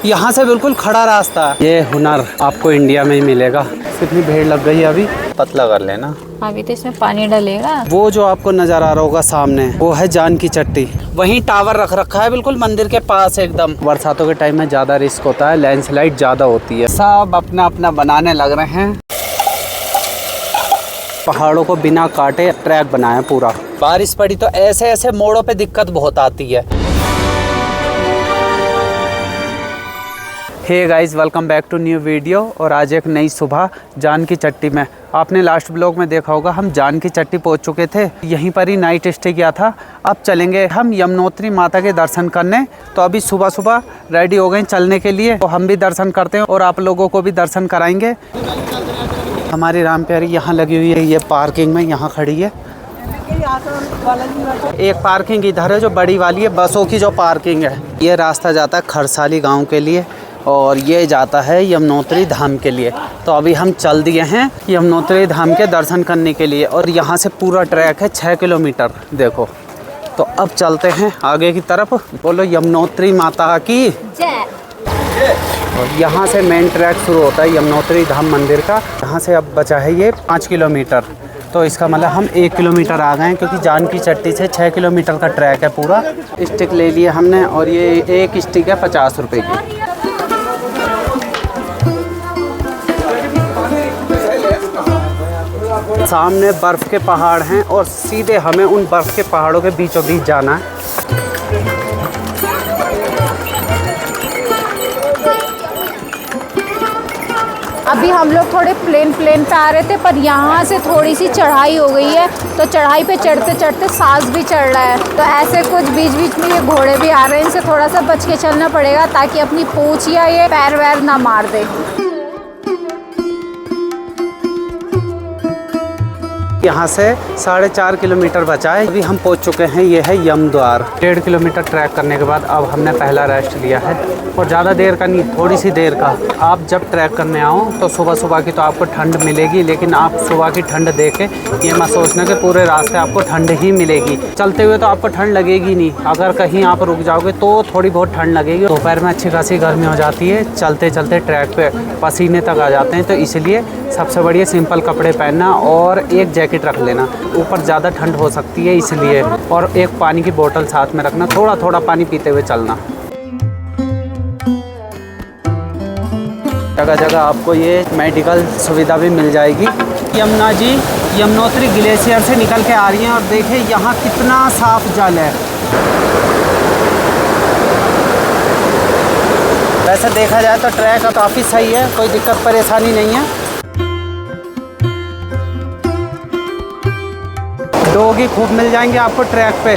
यहाँ से बिल्कुल खड़ा रास्ता है। ये हुनर आपको इंडिया में ही मिलेगा। कितनी भीड़ लग गई है अभी, पतला कर लेना। अभी तो इसमें पानी डलेगा। वो जो आपको नजर आ रहा होगा सामने, वो है जान की चट्टी। वहीं टावर रख रखा है बिल्कुल मंदिर के पास एकदम। बरसातों के टाइम में ज्यादा रिस्क होता है, लैंडस्लाइड ज्यादा होती है। सब अपना अपना बनाने लग रहे हैं। पहाड़ों को बिना काटे ट्रैक बनाया पूरा। बारिश पड़ी तो ऐसे ऐसे मोड़ों पे दिक्कत बहुत आती है। Hey guys, welcome back to new video. और आज एक नई सुबह जान की चट्टी में। आपने लास्ट ब्लॉग में देखा होगा, हम जान की चट्टी पहुंच चुके थे। यहीं पर ही नाइट स्टे किया था। अब चलेंगे हम यमुनोत्री माता के दर्शन करने। तो अभी सुबह सुबह रेडी हो गए चलने के लिए। तो हम भी दर्शन करते हैं और आप लोगों को भी दर्शन कराएंगे। हमारी राम प्यारी यहाँ लगी हुई है, ये पार्किंग में यहाँ खड़ी है। एक पार्किंग इधर है जो बड़ी वाली है, बसों की जो पार्किंग है। ये रास्ता जाता है खरसाली गाँव के लिए और ये जाता है यमुनोत्री धाम के लिए। तो अभी हम चल दिए हैं यमुनोत्री धाम के दर्शन करने के लिए। और यहाँ से पूरा ट्रैक है 6 किलोमीटर। देखो, तो अब चलते हैं आगे की तरफ। बोलो यमुनोत्री माता की जय। और यहाँ से मेन ट्रैक शुरू होता है यमुनोत्री धाम मंदिर का। यहाँ से अब बचा है ये 5 किलोमीटर। तो इसका मतलब हम 1 किलोमीटर आ गए हैं, क्योंकि जान की चट्टी से 6 किलोमीटर का ट्रैक है पूरा। स्टिक ले लिए हमने और ये एक स्टिक है 50 रुपये की। सामने बर्फ़ के पहाड़ हैं और सीधे हमें उन बर्फ़ के पहाड़ों के बीचों बीच जाना है। अभी हम लोग थोड़े प्लेन पे आ रहे थे, पर यहाँ से थोड़ी सी चढ़ाई हो गई है। तो चढ़ाई पे चढ़ते चढ़ते सांस भी चढ़ रहा है। तो ऐसे कुछ बीच बीच में ये घोड़े भी आ रहे हैं, इनसे थोड़ा सा बच के चलना पड़ेगा ताकि अपनी पूंछ या ये पैर वैर ना मार दे। यहाँ से 4.5 किलोमीटर बचा है। अभी हम पहुँच चुके हैं, ये है यमद्वार। 1.5 किलोमीटर ट्रैक करने के बाद अब हमने पहला रेस्ट लिया है। और ज़्यादा देर का नहीं, थोड़ी सी देर का। आप जब ट्रैक करने आओ तो सुबह सुबह की तो आपको ठंड मिलेगी, लेकिन आप सुबह की ठंड देख के ये मत सोचना कि पूरे रास्ते आपको ठंड ही मिलेगी। चलते हुए तो आपको ठंड लगेगी नहीं। अगर कहीं आप रुक जाओगे तो थोड़ी बहुत ठंड लगेगी। दोपहर में अच्छी खासी गर्मी हो जाती है। चलते चलते ट्रैक पे पसीने तक आ जाते हैं। तो इसलिए सबसे बढ़िया सिंपल कपड़े पहनना और एक जैकेट रख लेना। ऊपर ज़्यादा ठंड हो सकती है इसलिए। और एक पानी की बोतल साथ में रखना, थोड़ा थोड़ा पानी पीते हुए चलना। जगह जगह आपको ये मेडिकल सुविधा भी मिल जाएगी। यमुना जी यमुनोत्री ग्लेशियर से निकल के आ रही हैं और देखिए यहाँ कितना साफ जल है। वैसे देखा जाए तो ट्रैक काफ़ी सही है, कोई दिक्कत परेशानी नहीं है। डॉगी खूब मिल जाएंगे आपको ट्रैक पे।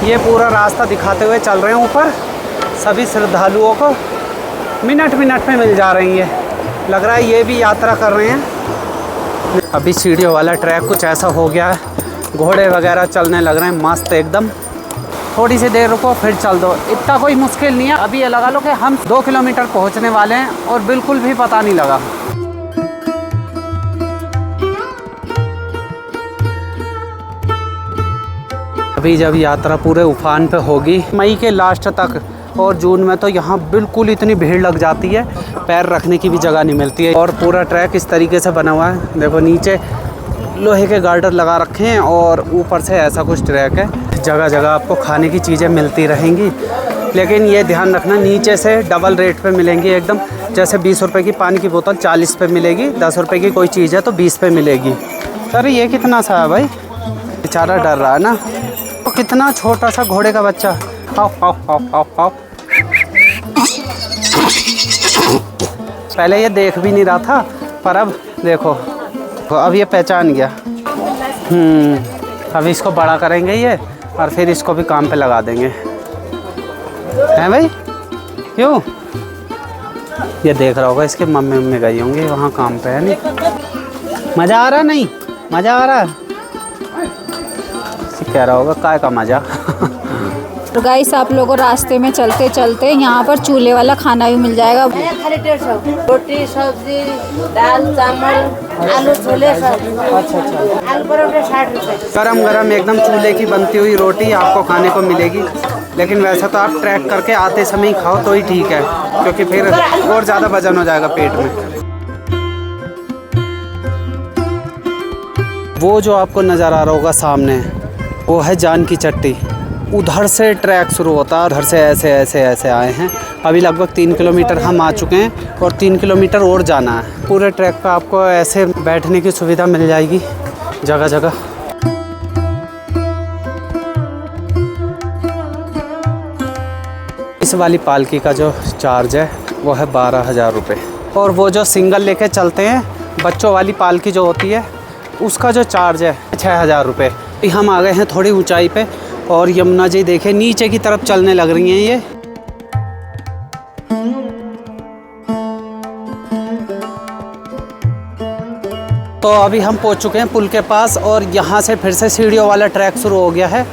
ये पूरा रास्ता दिखाते हुए चल रहे हैं ऊपर। सभी श्रद्धालुओं को मिनट मिनट में मिल जा रही है। लग रहा है ये भी यात्रा कर रहे हैं। अभी सीढ़ियों वाला ट्रैक कुछ ऐसा हो गया है, घोड़े वगैरह चलने लग रहे हैं मस्त एकदम। थोड़ी सी देर रुको फिर चल दो, इतना कोई मुश्किल नहीं है। अभी ये लगा लो कि हम 2 किलोमीटर पहुंचने वाले हैं और बिल्कुल भी पता नहीं लगा। अभी जब यात्रा पूरे उफान पे होगी मई के लास्ट तक, और जून में तो यहाँ बिल्कुल इतनी भीड़ लग जाती है, पैर रखने की भी जगह नहीं मिलती है। और पूरा ट्रैक इस तरीके से बना हुआ है। देखो नीचे लोहे के गार्डर लगा रखे हैं और ऊपर से ऐसा कुछ ट्रैक है। जगह जगह आपको खाने की चीज़ें मिलती रहेंगी, लेकिन ये ध्यान रखना नीचे से डबल रेट पे मिलेंगी एकदम। जैसे 20 रुपये की पानी की बोतल 40 पे मिलेगी, 10 रुपये की कोई चीज़ है तो 20 पे मिलेगी। अरे ये कितना सा है भाई, बेचारा डर रहा है ना। तो कितना छोटा सा घोड़े का बच्चा। आओ आओ आओ आओ आओ। पहले ये देख भी नहीं रहा था, पर अब देखो, अब ये पहचान गया। अब इसको बड़ा करेंगे ये, और फिर इसको भी काम पे लगा देंगे। हैं भाई, क्यों? ये देख रहा होगा इसके मम्मी गई होंगी वहाँ काम पे, है नहीं? मज़ा आ रहा नहीं? मज़ा आ रहा है? कह रहा होगा काय का मज़ा। तो गाइस आप लोगों को रास्ते में चलते चलते यहाँ पर चूल्हे वाला खाना भी मिल जाएगा। खाली 150 रोटी सब्जी दाल चावल आलू छोले सब। अच्छा अच्छा। आलू परोठे 60 रुपए। गरम गरम एकदम चूल्हे की बनती हुई रोटी आपको खाने को मिलेगी। लेकिन वैसा तो आप ट्रैक करके आते समय ही खाओ तो ही ठीक है, क्योंकि फिर और ज़्यादा वजन हो जाएगा पेट में। वो जो आपको नज़र आ रहा होगा सामने, वो है जान की चट्टी। उधर से ट्रैक शुरू होता है, उधर से ऐसे ऐसे ऐसे आए हैं। अभी लगभग 3 किलोमीटर हम आ चुके हैं और 3 किलोमीटर और जाना है। पूरे ट्रैक पर आपको ऐसे बैठने की सुविधा मिल जाएगी जगह जगह। इस वाली पालकी का जो चार्ज है वो है 12,000 रुपये। और वो जो सिंगल लेके चलते हैं, बच्चों वाली पालकी जो होती है, उसका जो चार्ज है 6,000 रुपये। हम आ गए हैं थोड़ी ऊंचाई पे और यमुना जी देखे नीचे की तरफ चलने लग रही हैं ये। तो अभी हम पहुंच चुके हैं पुल के पास और यहाँ से फिर से सीढ़ियों वाला ट्रैक शुरू हो गया है।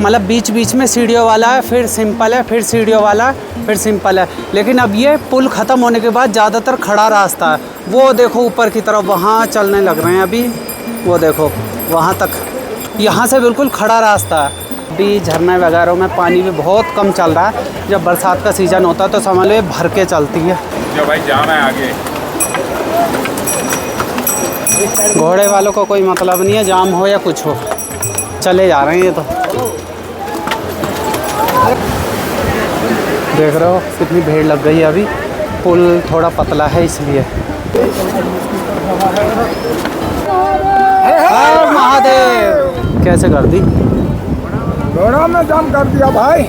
मतलब बीच बीच में सीढ़ियों वाला है, फिर सिंपल है, फिर सीढ़ियों वाला है, फिर सिंपल है। लेकिन अब ये पुल ख़त्म होने के बाद ज़्यादातर खड़ा रास्ता है। वो देखो ऊपर की तरफ वहाँ चलने लग रहे हैं अभी, वो देखो वहाँ तक। यहाँ से बिल्कुल खड़ा रास्ता है। अभी झरने वगैरह में पानी भी बहुत कम चल रहा है। जब बरसात का सीज़न होता है तो समझ लो भर के चलती है। जो भाई जाम है आगे। घोड़े वालों को कोई मतलब नहीं है, जाम हो या कुछ हो, चले जा रहे हैं ये तो। देख रहे हो कितनी भीड़ लग गई है अभी। पुल थोड़ा पतला है इसलिए। हर महादेव। कैसे कर दी? घोड़ा में जाम कर दिया भाई।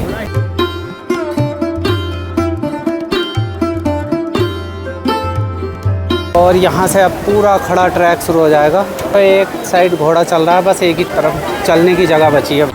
और यहाँ से अब पूरा खड़ा ट्रैक शुरू हो जाएगा। तो एक साइड घोड़ा चल रहा है, बस एक ही तरफ चलने की जगह बची है।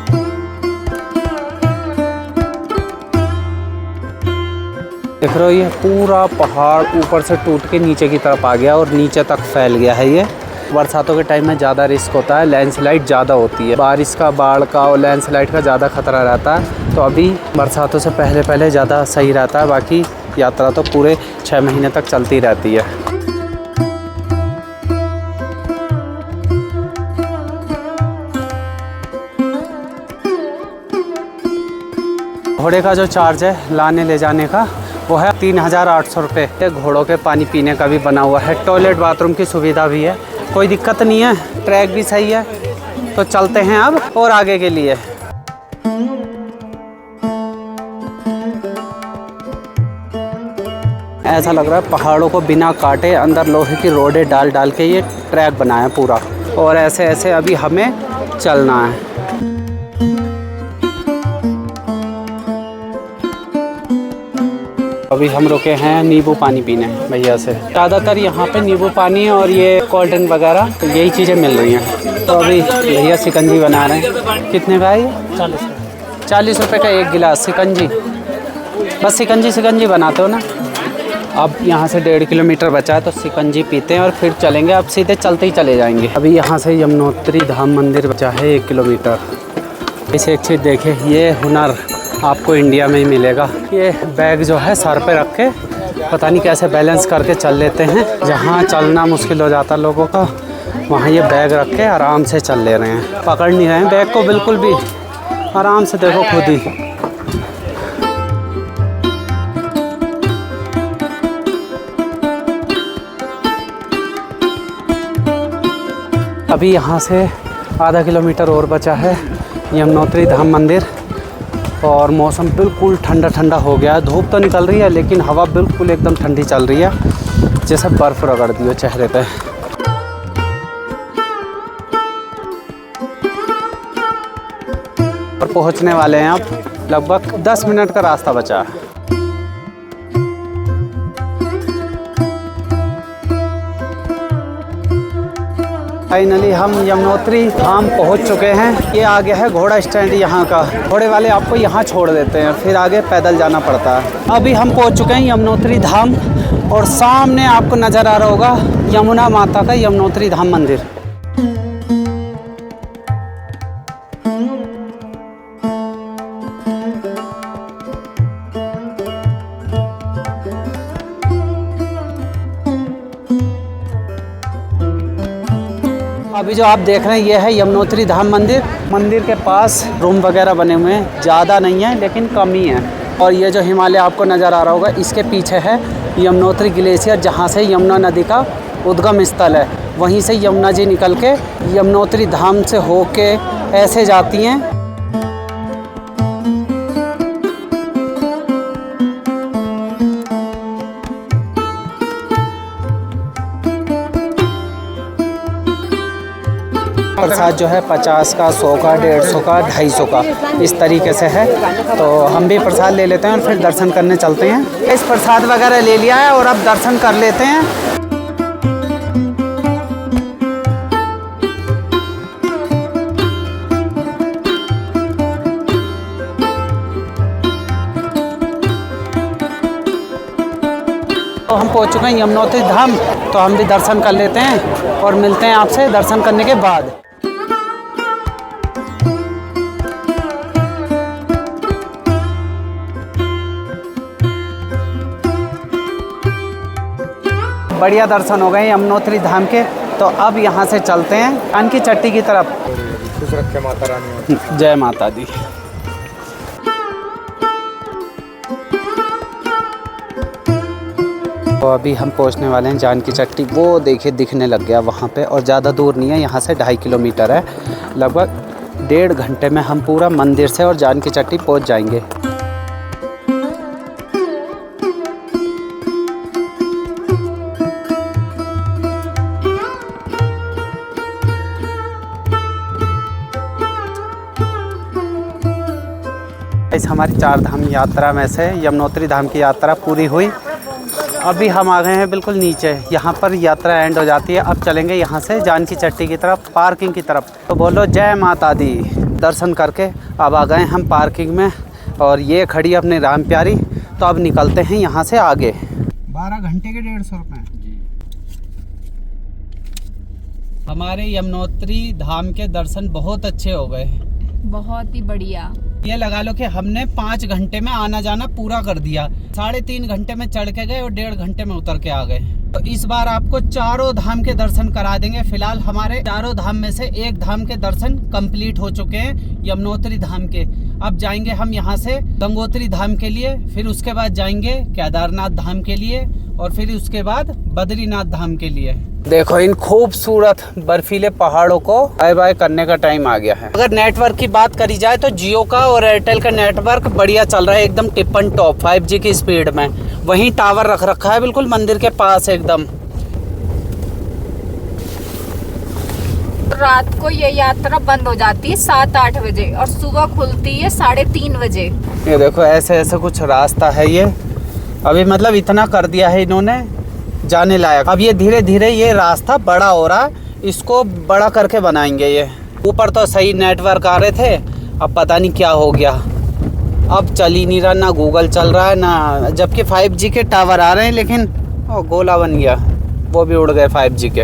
देख रहे हो ये पूरा पहाड़ ऊपर से टूट के नीचे की तरफ आ गया और नीचे तक फैल गया है ये। बरसातों के टाइम में ज़्यादा रिस्क होता है, लैंडस्लाइड ज़्यादा होती है। बारिश का, बाढ़ का और लैंडस्लाइड का ज़्यादा खतरा रहता है। तो अभी बरसातों से पहले ज़्यादा सही रहता है। बाकी यात्रा तो पूरे 6 महीने तक चलती रहती है। घोड़े का जो चार्ज है लाने ले जाने का वो है 3,800 रुपये। घोड़ों के पानी पीने का भी बना हुआ है, टॉयलेट बाथरूम की सुविधा भी है, कोई दिक्कत नहीं है। ट्रैक भी सही है। तो चलते हैं अब और आगे के लिए। ऐसा लग रहा है पहाड़ों को बिना काटे अंदर लोहे की रोडें डाल डाल के ये ट्रैक बनाया पूरा। और ऐसे ऐसे अभी हमें चलना है। अभी हम रुके हैं नींबू पानी पीने भैया से। ज़्यादातर यहाँ पे नींबू पानी और ये कोल्ड ड्रिंक वगैरह तो यही चीज़ें मिल रही हैं। तो अभी भैया शिकंजी बना रहे हैं। कितने का है ये? 40 रुपये का एक गिलास शिकंजी। बस शिकंजी बनाते हो ना। अब यहाँ से 1.5 किलोमीटर बचा है तो शिकंजी पीते हैं और फिर चलेंगे। अब सीधे चलते ही चले जाएंगे। अभी यहाँ से यमुनोत्री धाम मंदिर बचा है 1 किलोमीटर। इसे एक चीज़ देखे, ये हुनर आपको इंडिया में ही मिलेगा। ये बैग जो है सर पे रख के पता नहीं कैसे बैलेंस करके चल लेते हैं। जहाँ चलना मुश्किल हो जाता लोगों का, वहाँ ये बैग रख के आराम से चल ले रहे हैं। पकड़ नहीं रहे हैं बैग को बिल्कुल भी, आराम से देखो खुद ही। अभी यहाँ से आधा किलोमीटर और बचा है यमुनोत्री धाम मंदिर। और मौसम बिल्कुल ठंडा ठंडा हो गया है। धूप तो निकल रही है लेकिन हवा बिल्कुल एकदम ठंडी चल रही है, जैसे बर्फ़ रगड़ दी हो चेहरे पे। और पहुंचने वाले हैं अब। लगभग 10 मिनट का रास्ता बचा है। फाइनली हम यमुनोत्री धाम पहुंच चुके हैं। ये आ गया है घोड़ा स्टैंड यहाँ का। घोड़े वाले आपको यहाँ छोड़ देते हैं, फिर आगे पैदल जाना पड़ता है। अभी हम पहुंच चुके हैं यमुनोत्री धाम और सामने आपको नज़र आ रहा होगा यमुना माता का यमुनोत्री धाम मंदिर। अभी जो आप देख रहे हैं ये है यमुनोत्री धाम मंदिर। मंदिर के पास रूम वगैरह बने हुए हैं, ज़्यादा नहीं है लेकिन कम ही है। और ये जो हिमालय आपको नज़र आ रहा होगा, इसके पीछे है यमुनोत्री ग्लेशियर, जहाँ से यमुना नदी का उद्गम स्थल है। वहीं से यमुना जी निकल के यमुनोत्री धाम से होके ऐसे जाती हैं। प्रसाद जो है 50 का, 100 का, 150 का, 250 का, इस तरीके से है। तो हम भी प्रसाद ले लेते हैं और फिर दर्शन करने चलते हैं। इस प्रसाद वगैरह ले लिया है और अब दर्शन कर लेते हैं। तो हम पहुंच चुके हैं यमुनोत्री धाम, तो हम भी दर्शन कर लेते हैं और मिलते हैं आपसे दर्शन करने के बाद। बढ़िया दर्शन हो गए यमुनोत्री धाम के। तो अब यहाँ से चलते हैं कान की चट्टी की तरफ। खुश रखे माता रानी। जय माता दी। तो अभी हम पहुंचने वाले हैं जानकी चट्टी। वो देखिए दिखने लग गया वहाँ पे, और ज़्यादा दूर नहीं है, यहाँ से 2.5 किलोमीटर है। लगभग 1.5 घंटे में हम पूरा मंदिर से और जानकी चट्टी पहुँच जाएंगे। इस हमारी 4 धाम यात्रा में से यमुनोत्री धाम की यात्रा पूरी हुई। अभी हम आ गए हैं बिल्कुल नीचे, यहाँ पर यात्रा एंड हो जाती है। अब चलेंगे यहाँ से जानकी चट्टी की तरफ, पार्किंग की तरफ। तो बोलो जय माता दी। दर्शन करके अब आ गए हम पार्किंग में, और ये खड़ी अपनी राम प्यारी। तो अब निकलते हैं यहाँ से आगे। 12 घंटे के 150 रुपये। हमारे यमुनोत्री धाम के दर्शन बहुत अच्छे हो गए, बहुत ही बढ़िया। ये लगा लो कि हमने 5 घंटे में आना जाना पूरा कर दिया। 3.5 घंटे में चढ़ के गए और 1.5 घंटे में उतर के आ गए। तो इस बार आपको चारों धाम के दर्शन करा देंगे। फिलहाल हमारे चारों धाम में से एक धाम के दर्शन कंप्लीट हो चुके हैं, यमुनोत्री धाम के। अब जाएंगे हम यहाँ से गंगोत्री धाम के लिए, फिर उसके बाद जाएंगे केदारनाथ धाम के लिए, और फिर उसके बाद बद्रीनाथ धाम के लिए। देखो इन खूबसूरत बर्फीले पहाड़ों को बाय बाय करने का टाइम आ गया है। अगर नेटवर्क की बात करी जाए तो जियो का और एयरटेल का नेटवर्क बढ़िया चल रहा है, एकदम टिपन टॉप 5G की स्पीड में। वहीं टावर रख रखा है बिल्कुल मंदिर के पास एकदम। रात को ये यात्रा बंद हो जाती है 7-8 बजे और सुबह खुलती है 3:30 बजे। ये देखो ऐसे ऐसे कुछ रास्ता है ये। अभी मतलब इतना कर दिया है इन्होंने जाने लायक। अब ये धीरे धीरे ये रास्ता बड़ा हो रहा है, इसको बड़ा करके बनाएंगे। ये ऊपर तो सही नेटवर्क आ रहे थे, अब पता नहीं क्या हो गया। अब चल ही नहीं रहा, ना गूगल चल रहा है ना, जबकि 5G के टावर आ रहे हैं, लेकिन गोला बन गया, वो भी उड़ गए 5G के।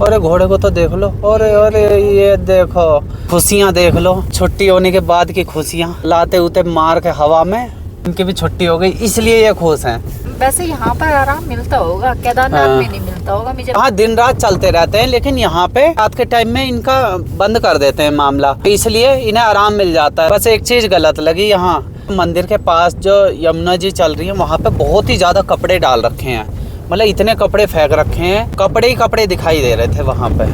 अरे घोड़े को तो देख लो, अरे अरे ये देखो खुशियाँ देख लो, छुट्टी होने के बाद की खुशियाँ। लाते उते मार के हवा में इनकी भी छुट्टी हो गई, इसलिए ये खुश हैं। वैसे यहाँ पर आराम मिलता होगा, केदारनाथ में नहीं मिलता होगा मुझे। हाँ दिन रात चलते रहते हैं, लेकिन यहाँ पे रात के टाइम में इनका बंद कर देते हैं मामला, इसलिए इन्हें आराम मिल जाता है। बस एक चीज गलत लगी, यहाँ मंदिर के पास जो यमुना जी चल रही है, वहाँ पे बहुत ही ज्यादा कपड़े डाल रखे हैं। मतलब इतने कपड़े फेंक रखे हैं, कपड़े ही कपड़े दिखाई दे रहे थे वहाँ पे।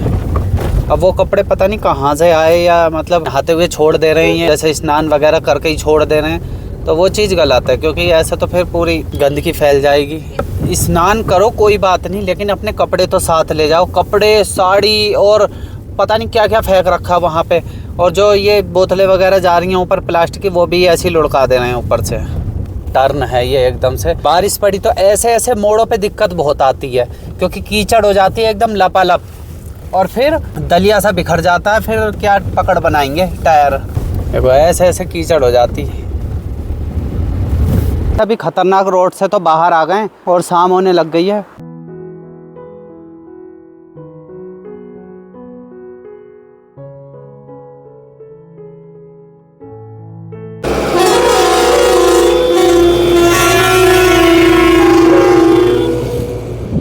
अब वो कपड़े पता नहीं कहाँ से आए, या मतलब नहाते हुए छोड़ दे रहे हैं, जैसे स्नान वगैरह करके ही छोड़ दे रहे हैं, तो वो चीज़ गलत है, क्योंकि ऐसे तो फिर पूरी गंदगी फैल जाएगी। स्नान करो कोई बात नहीं, लेकिन अपने कपड़े तो साथ ले जाओ। कपड़े, साड़ी और पता नहीं क्या क्या फेंक रखा वहाँ पे। और जो ये बोतलें वगैरह जा रही हैं ऊपर प्लास्टिक की, वो भी ऐसे ही लुढ़का दे रहे हैं ऊपर से। टर्न है ये एकदम से, बारिश पड़ी तो ऐसे ऐसे मोड़ों पे दिक्कत बहुत आती है, क्योंकि कीचड़ हो जाती है एकदम लपालप, और फिर दलिया सा बिखर जाता है, फिर क्या पकड़ बनाएंगे टायर। देखो ऐसे ऐसे कीचड़ हो जाती है। अभी खतरनाक रोड से तो बाहर आ गए और शाम होने लग गई है।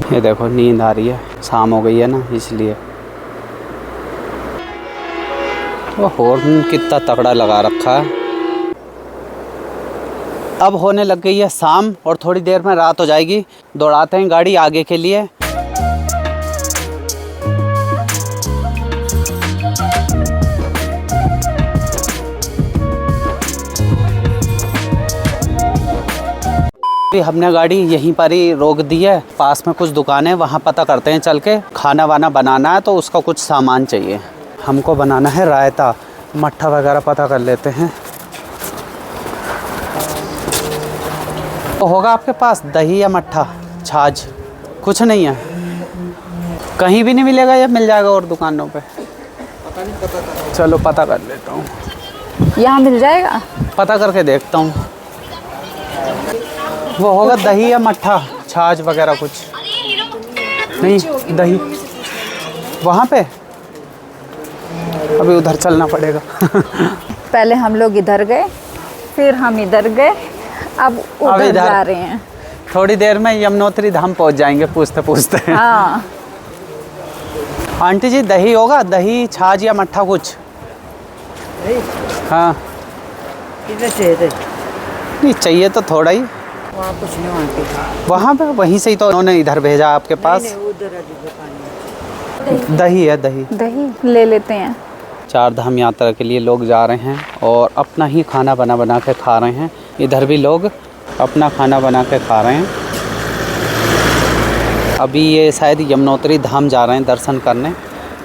ये देखो नींद आ रही है, शाम हो गई है ना, इसलिए वो हॉर्न कितना तगड़ा लगा रखा है। अब होने लग गई है शाम और थोड़ी देर में रात हो जाएगी। दौड़ाते हैं गाड़ी आगे के लिए। हमने गाड़ी यहीं पर ही रोक दी है, पास में कुछ दुकानें, वहाँ पता करते हैं चल के। खाना वाना बनाना है तो उसका कुछ सामान चाहिए। हमको बनाना है रायता, मट्ठा वगैरह पता कर लेते हैं। तो होगा आपके पास दही या मट्ठा, छाछ? कुछ नहीं है, कहीं भी नहीं मिलेगा या मिल जाएगा और दुकानों पे? चलो पता कर लेता हूँ। यहाँ मिल जाएगा, पता करके देखता हूँ। वो होगा दही या मट्ठा, छाछ वगैरह कुछ नहीं? दही वहाँ पे, अभी उधर चलना पड़ेगा। पहले हम लोग इधर गए, फिर हम इधर गए, अब उधर जा रहे हैं। थोड़ी देर में यमुनोत्री धाम पहुँच जाएंगे पूछते पूछते। हाँ। आंटी जी दही होगा, दही छाछ या मट्ठा कुछ? हाँ नहीं चाहिए तो थोड़ा ही। वहाँ कुछ नहीं, वहाँ पे वहाँ पे वहीं से ही तो उन्होंने इधर भेजा आपके पास। दही है, दही ले लेते हैं। 4 धाम यात्रा के लिए लोग जा रहे हैं और अपना ही खाना बना के खा रहे हैं। इधर भी लोग अपना खाना बना के खा रहे हैं। अभी ये शायद यमुनोत्री धाम जा रहे हैं दर्शन करने,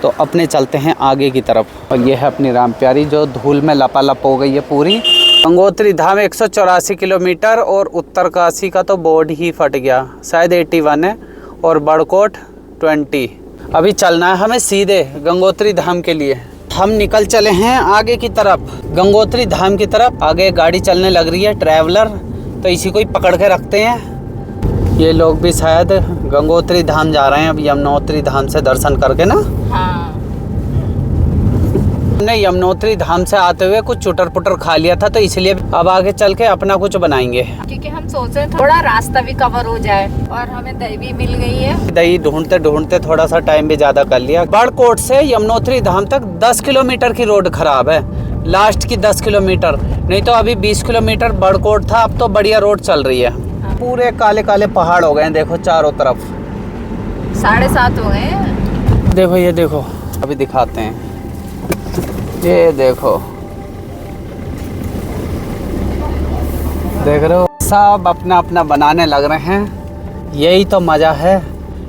तो अपने चलते हैं आगे की तरफ। और ये है अपनी राम प्यारी जो धूल में लपालप हो गई है पूरी। गंगोत्री धाम 184 किलोमीटर और उत्तरकाशी का तो बोर्ड ही फट गया, शायद 81 है, और बड़कोट 20। अभी चलना है हमें सीधे गंगोत्री धाम के लिए। हम निकल चले हैं आगे की तरफ, गंगोत्री धाम की तरफ। आगे गाड़ी चलने लग रही है ट्रैवलर, तो इसी को ही पकड़ के रखते हैं। ये लोग भी शायद गंगोत्री धाम जा रहे हैं अब यमुनोत्री धाम से दर्शन करके ना। हाँ। हमने यमुनोत्री धाम से आते हुए कुछ चुटर पुटर खा लिया था, तो इसलिए अब आगे चल के अपना कुछ बनाएंगे, क्योंकि हम सोच रहे थोड़ा रास्ता भी कवर हो जाए। और हमें दही भी मिल गई है। दही ढूंढते ढूंढते थोड़ा सा टाइम भी ज्यादा कर लिया। बड़कोट से यमुनोत्री धाम तक 10 किलोमीटर की रोड खराब है, लास्ट की 10 किलोमीटर, नहीं तो अभी 20 किलोमीटर बड़कोट था, अब तो बढ़िया रोड चल रही है। पूरे काले काले पहाड़ हो गए हैं, देखो चारों तरफ। 7:30 हो गए। देखो ये देखो, अभी दिखाते हैं, ये देखो, देख रहे हो, सब अपना अपना बनाने लग रहे हैं। यही तो मज़ा है,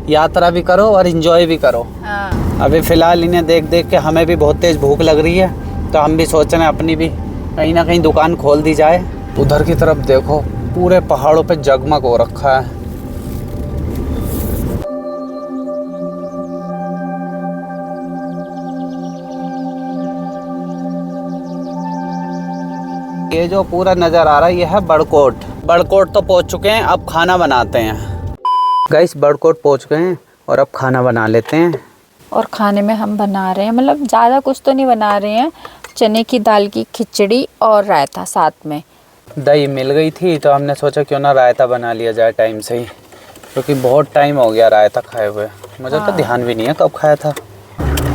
यात्रा भी करो और एंजॉय भी करो। हाँ। अभी फ़िलहाल इन्हें देख देख के हमें भी बहुत तेज़ भूख लग रही है, तो हम भी सोच रहे हैं अपनी भी कहीं ना कहीं दुकान खोल दी जाए। उधर की तरफ देखो, पूरे पहाड़ों पे जगमग हो रखा है। ये जो पूरा नज़र आ रहा है ये है बड़कोट। बड़कोट तो पहुंच चुके हैं, अब खाना बनाते हैं। गाइस बड़कोट पहुंच गए हैं और अब खाना बना लेते हैं। और खाने में हम बना रहे हैं, मतलब ज़्यादा कुछ तो नहीं बना रहे हैं, चने की दाल की खिचड़ी और रायता साथ में। दही मिल गई थी तो हमने सोचा क्यों ना रायता बना लिया जाए टाइम से ही, क्योंकि बहुत टाइम हो गया रायता खाए हुए। मुझे तो ध्यान भी नहीं है कब खाया था।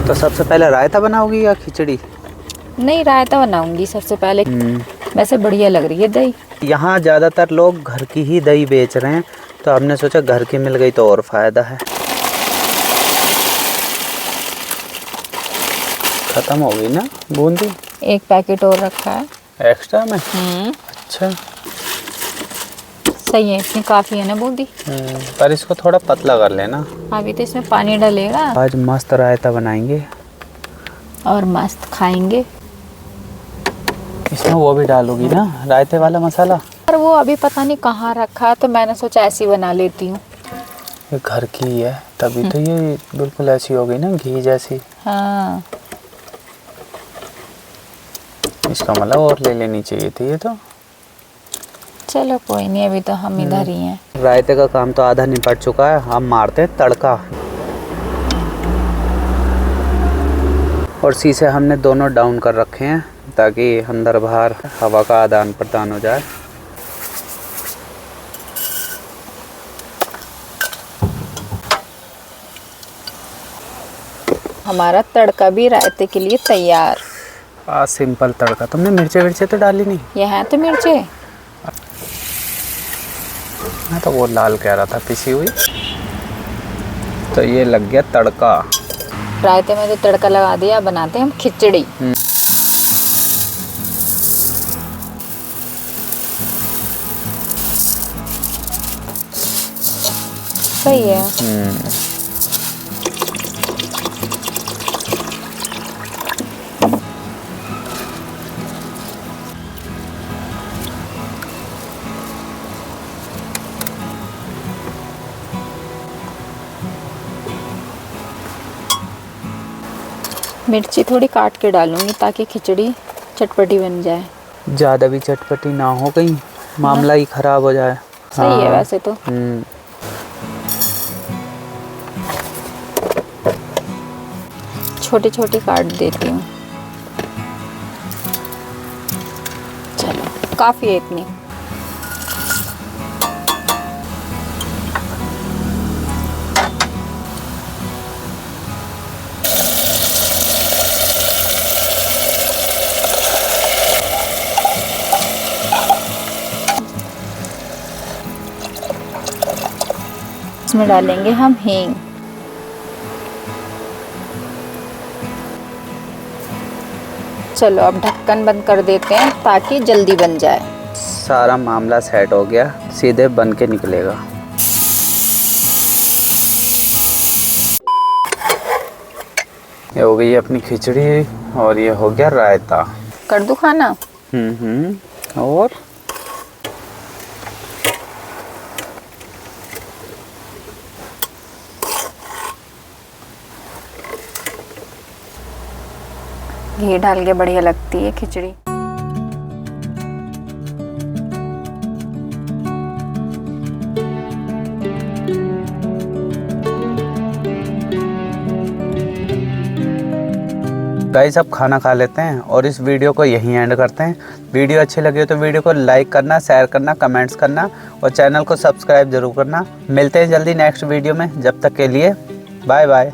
तो सबसे पहले रायता बनाओगी या खिचड़ी? नहीं, रायता बनाऊंगी सबसे पहले। वैसे बढ़िया लग रही है दही। यहाँ ज़्यादातर लोग घर की ही दही बेच रहे हैं, तो हमने सोचा घर की मिल गई तो और फ़ायदा है। ख़त्म हो गई ना बूंदी? एक पैकेट और रखा है एक्स्ट्रा में। अच्छा सही है, इसमें काफ़ी है ना बूंदी। पर इसको थोड़ा पतला कर लेना। अभी तो इसमें पानी डलेगा। आज मस्त रायता बनाएंगे और मस्त खाएंगे। इसमें वो भी डालोगी ना रायते वाला मसाला? पर वो अभी पता नहीं कहाँ रखा है, तो मैंने सोचा ऐसी बना लेती हूँ। ये घर की ही है तभी तो ये बिल्कुल ऐसी हो गई ना, घी जैसी। हाँ। इसका मतलब और ले लेनी चाहिए थी ये तो। चलो कोई नहीं, अभी तो हम इधर ही हैं। रायते का काम तो आधा निपट चुका है, हम मारते हैं तड़का। और शीशे हमने दोनों डाउन कर रखे हैं ताकि अंदर बाहर हवा का आदान प्रदान हो जाए। हमारा तड़का भी रायते के लिए तैयार। सिंपल तड़का। तुमने मिर्चे विर्चे तो डाली नहीं? ये है तो मिर्चे। मैं तो वो लाल कह रहा था, पिसी हुई। तो ये लग गया तड़का। रायते में तो तड़का लगा दिया, बनाते हैं हम खिचड़ी। सही है। मिर्ची थोड़ी काट के डालूंगी ताकि खिचड़ी चटपटी बन जाए। ज़्यादा भी चटपटी ना हो, कहीं मामला ही खराब हो जाए। सही है वैसे तो। छोटी छोटी काट देती हूँ। चलो काफ़ी है इतनी। इसमें डालेंगे हम हींग। चलो अब ढक्कन बंद कर देते हैं ताकि जल्दी बन जाए। सारा मामला सेट हो गया, सीधे बन के निकलेगा। ये हो गई अपनी खिचड़ी और ये हो गया रायता। कर दूं खाना? और घी डाल के बढ़िया लगती है खिचड़ी। गाइस अब खाना खा लेते हैं और इस वीडियो को यहीं एंड करते हैं। वीडियो अच्छी लगी हो तो वीडियो को लाइक करना, शेयर करना, कमेंट्स करना और चैनल को सब्सक्राइब जरूर करना। मिलते हैं जल्दी नेक्स्ट वीडियो में। जब तक के लिए बाय बाय।